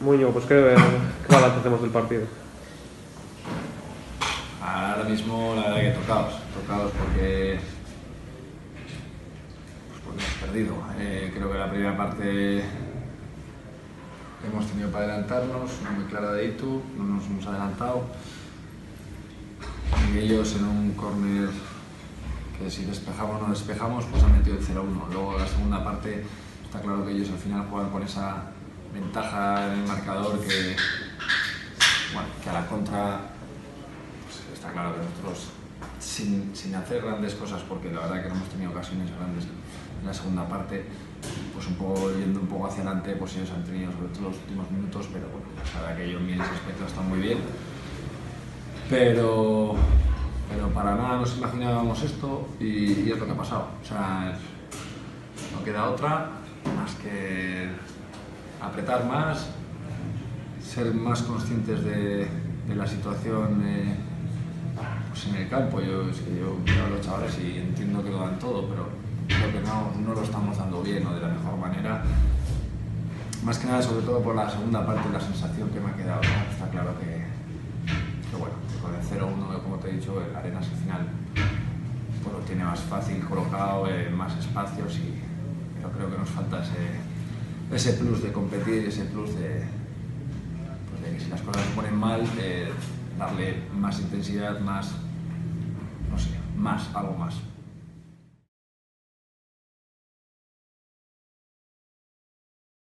Muñoz, pues ¿qué balance hacemos del partido? Ahora mismo la verdad que tocados porque hemos perdido. Creo que la primera parte hemos tenido para adelantarnos, una muy clara de Itu, no nos hemos adelantado. Y ellos en un córner que si despejamos o no despejamos, pues han metido el 0-1. Luego la segunda parte está claro que ellos al final juegan con esa ventaja en el marcador que a la contra pues está claro que nosotros sin hacer grandes cosas, porque la verdad que no hemos tenido ocasiones grandes en la segunda parte, pues un poco yendo un poco hacia adelante, pues ellos han tenido sobre todo los últimos minutos, pero bueno, la verdad que ellos en ese aspecto están muy bien, pero para nada nos imaginábamos esto y es lo que ha pasado. O sea, no queda otra más que apretar más, ser más conscientes de la situación pues en el campo. Yo veo a los chavales y entiendo que lo dan todo, pero creo que no lo estamos dando bien o de la mejor manera. Más que nada, sobre todo por la segunda parte, la sensación que me ha quedado, ¿no? Está claro que bueno, con el 0-1, como te he dicho, el Arenas al final pues lo tiene más fácil colocado, más espacios, pero creo que nos falta ese plus de competir, ese plus de que si las cosas se ponen mal, darle más intensidad, más, no sé, algo más.